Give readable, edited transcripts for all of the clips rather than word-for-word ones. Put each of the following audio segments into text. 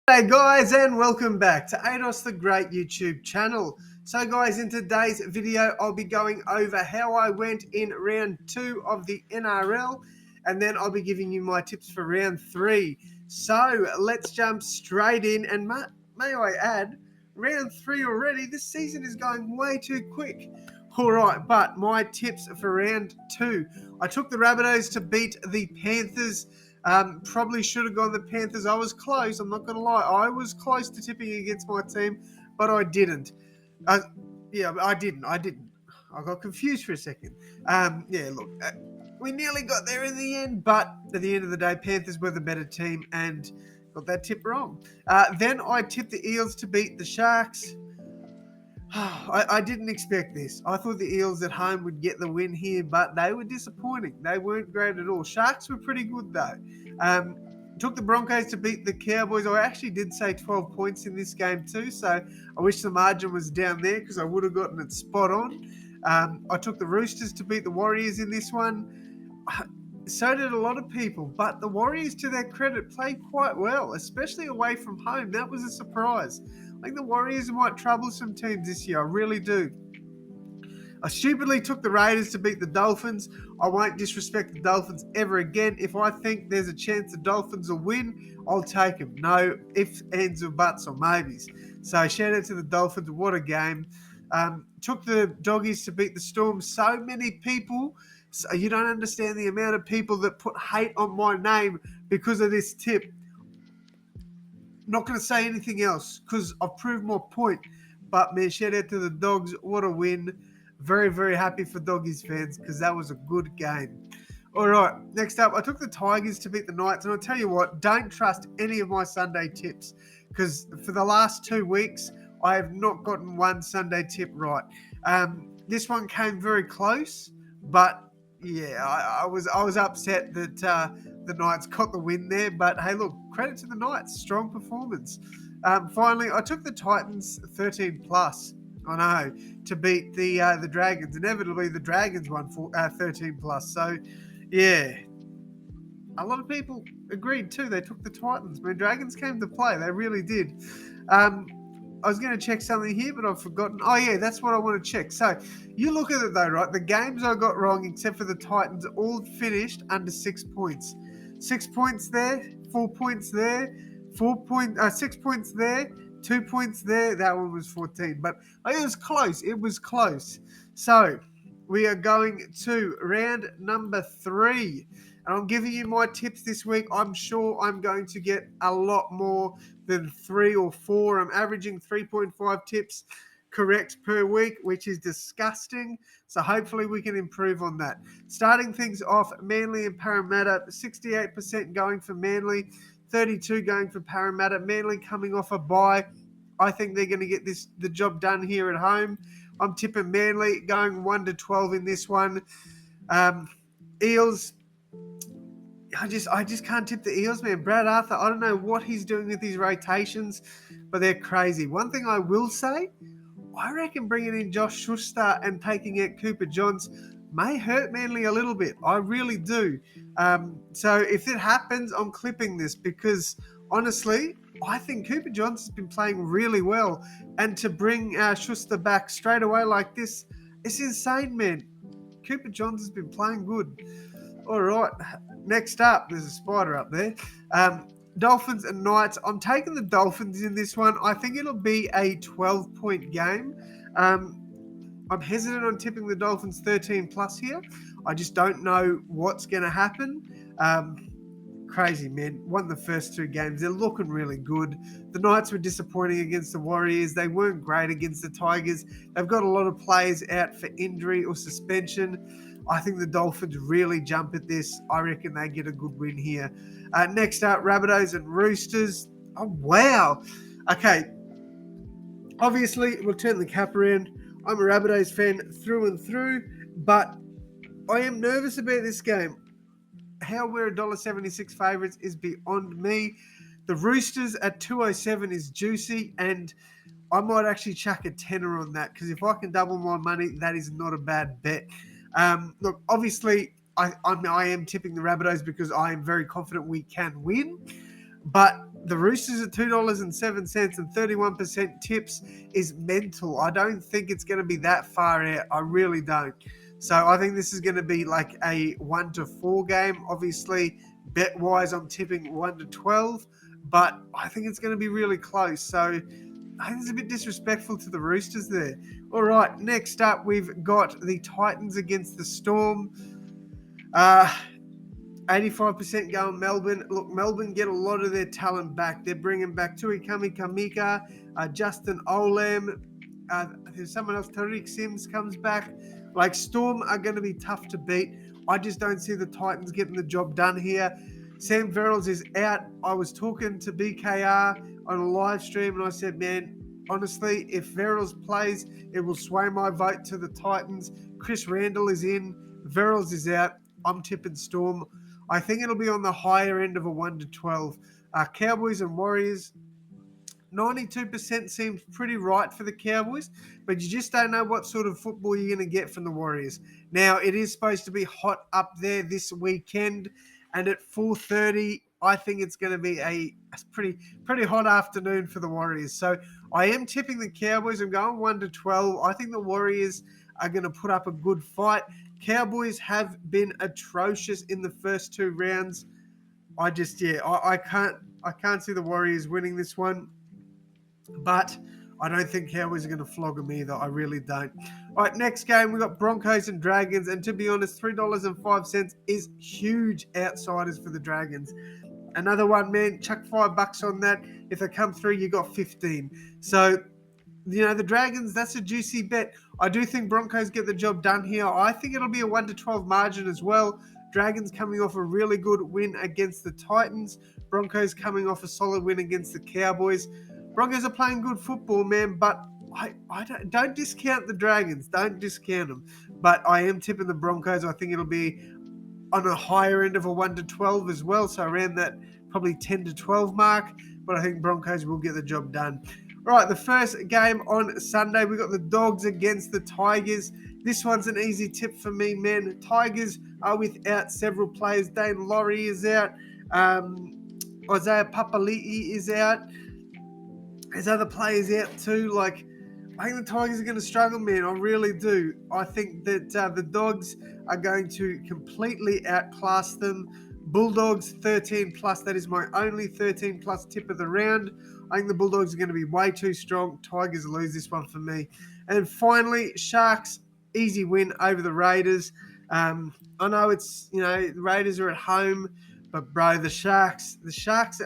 Hey guys, and welcome back to AdosTheGreat YouTube channel. So guys, in today's video I'll be going over how I went in round 2 of the NRL, and then I'll be giving you my tips for round 3. So let's jump straight in, and may I add, round 3 already. This season is going way too quick. Alright, but my tips for round 2. I took the Rabbitohs to beat the Panthers. Probably should have gone the Panthers. I was close. I'm not going to lie. I was close to tipping against my team, but I didn't. I didn't. I got confused for a second. We nearly got there in the end, but at the end of the day, Panthers were the better team and got that tip wrong. Then I tipped the Eels to beat the Sharks. I didn't expect this. I thought the Eels at home would get the win here, but they were disappointing. They weren't great at all. Sharks were pretty good, though. Um, Took the Broncos to beat the Cowboys. I actually did say 12 points in this game too, so I wish the margin was down there because I would have gotten it spot on. I took the Roosters to beat the Warriors in this one. So did a lot of people, but the Warriors, to their credit, played quite well, especially away from home. That was a surprise. I think the Warriors might trouble some teams this year. I really do. I stupidly took the Raiders to beat the Dolphins. I won't disrespect the Dolphins ever again. If I think there's a chance the Dolphins will win, I'll take them. No ifs, ands, or buts, or maybes. So shout out to the Dolphins. What a game. Took the Doggies to beat the Storm. So many people. So you don't understand the amount of people that put hate on my name because of this tip. Not going to say anything else because I've proved my point. But man, shout out to the Dogs. What a win. Very, very happy for Doggies fans because that was a good game. All right, next up, I took the Tigers to beat the Knights. And I'll tell you what, don't trust any of my Sunday tips because for the last 2 weeks, I have not gotten one Sunday tip right. This one came very close, but yeah, I was upset that the Knights got the win there. But hey, look, credit to the Knights, strong performance. Finally, I took the Titans 13 plus. I know, to beat the Dragons. Inevitably, the Dragons won 13 plus. So, yeah, a lot of people agreed too. They took the Titans. When Dragons came to play, they really did. I was going to check something here, but I've forgotten. Oh, yeah, that's what I want to check. So, you look at it though, right? The games I got wrong, except for the Titans, all finished under 6 points. 6 points there, 4 points there, 6 points there, 2 points there. That one was 14. But it was close. It was close. So, we are going to round number 3. And I'm giving you my tips this week. I'm sure I'm going to get a lot more than 3 or 4. I'm averaging 3.5 tips correct per week, which is disgusting. So hopefully we can improve on that. Starting things off, Manly and Parramatta, 68% going for Manly, 32 going for Parramatta. Manly coming off a bye. I think they're going to get the job done here at home. I'm tipping Manly going 1 to 12 in this one. Eels, I just can't tip the Eels, man. Brad Arthur, I don't know what he's doing with his rotations, but they're crazy. One thing I will say, I reckon bringing in Josh Schuster and taking out Cooper Johns may hurt Manly a little bit. I really do. So if it happens, I'm clipping this because honestly, I think Cooper Johns has been playing really well. And to bring Schuster back straight away like this, it's insane, man. Cooper Johns has been playing good. All right. Next up, there's a spider up there. Dolphins and Knights. I'm taking the Dolphins in this one. I think it'll be a 12-point game. I'm hesitant on tipping the Dolphins 13 plus here. I just don't know what's going to happen. Crazy, man. Won the first 2 games. They're looking really good. The Knights were disappointing against the Warriors. They weren't great against the Tigers. They've got a lot of players out for injury or suspension. I think the Dolphins really jump at this. I reckon they get a good win here. Next up, Rabbitohs and Roosters. Oh, wow. Okay. Obviously, we'll turn the cap around. I'm a Rabbitohs fan through and through, but I am nervous about this game. How we're $1.76 favourites is beyond me. The Roosters at 207 is juicy, and I might actually chuck a tenner on that because if I can double my money, that is not a bad bet. Look, obviously, I am tipping the Rabbitohs because I am very confident we can win. But The Roosters at $2.07 and 31% tips is mental. I don't think it's going to be that far out. I really don't. So I think this is going to be like a 1-4 game. Obviously, bet wise, I'm tipping 1-12, but I think it's going to be really close. So I think it's a bit disrespectful to the Roosters there. All right, next up, we've got the Titans against the Storm. 85% going Melbourne. Look, Melbourne get a lot of their talent back. They're bringing back Tui Kamika, Justin Olam. There's someone else, Tariq Sims comes back. Like, Storm are going to be tough to beat. I just don't see the Titans getting the job done here. Sam Verrills is out. I was talking to BKR on a live stream and I said, man, honestly, if Verrills plays, it will sway my vote to the Titans. Chris Randall is in. Verrills is out. I'm tipping Storm. I think it'll be on the higher end of a 1-12. Cowboys and Warriors, 92% seems pretty right for the Cowboys, but you just don't know what sort of football you're going to get from the Warriors. Now, it is supposed to be hot up there this weekend, and at 4:30, I think it's going to be a pretty hot afternoon for the Warriors. So I am tipping the Cowboys. I'm going 1-12. I think the Warriors are going to put up a good fight. Cowboys have been atrocious in the first two rounds. I can't see the Warriors winning this one, but I don't think Cowboys are going to flog them either. I really don't. All right, next game we got Broncos and Dragons, and to be honest, $3.05 is huge outsiders for the Dragons. Another one, man, chuck $5 on that. If they come through, you got 15. So the Dragons, that's a juicy bet. I do think Broncos get the job done here. I think it'll be a 1-12 margin as well. Dragons coming off a really good win against the Titans. Broncos coming off a solid win against the Cowboys. Broncos are playing good football, man, but I don't discount the Dragons. Don't discount them. But I am tipping the Broncos. I think it'll be on a higher end of a 1-12 as well. So around that probably 10-12 mark. But I think Broncos will get the job done. All right, the first game on Sunday, we got the Dogs against the Tigers. This one's an easy tip for me, man. Tigers are without several players. Dane Laurie is out. Isaiah Papali'i is out. There's other players out too. Like, I think the Tigers are going to struggle, man. I really do. I think that the Dogs are going to completely outclass them. Bulldogs 13 plus. That is my only 13 plus tip of the round. I think the Bulldogs are going to be way too strong. Tigers lose this one for me. And finally, Sharks, easy win over the Raiders. I know the Raiders are at home, but bro, the Sharks,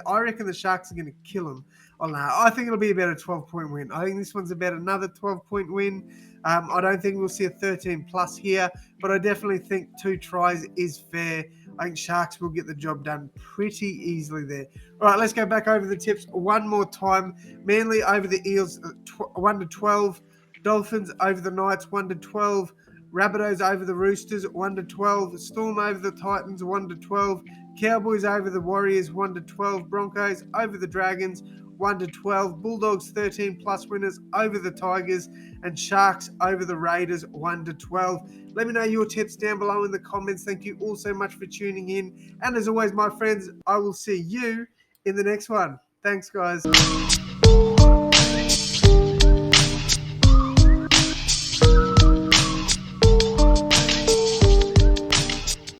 I reckon the Sharks are going to kill them. Oh no, I think it'll be about a 12-point win. I think this one's about another 12-point win. I don't think we'll see a 13 plus here, but I definitely think 2 tries is fair. I think Sharks will get the job done pretty easily there. All right, let's go back over the tips one more time. Manly over the Eels, 1-12. Dolphins over the Knights, 1-12. Rabbitohs over the Roosters, 1-12. Storm over the Titans, 1-12. Cowboys over the Warriors, 1-12. Broncos over the Dragons, 1-12. Bulldogs 13 plus winners over the Tigers, and Sharks over the Raiders 1-12. Let me know your tips down below in the comments. Thank you all so much for tuning in. And as always, my friends, I will see you in the next one. Thanks, guys.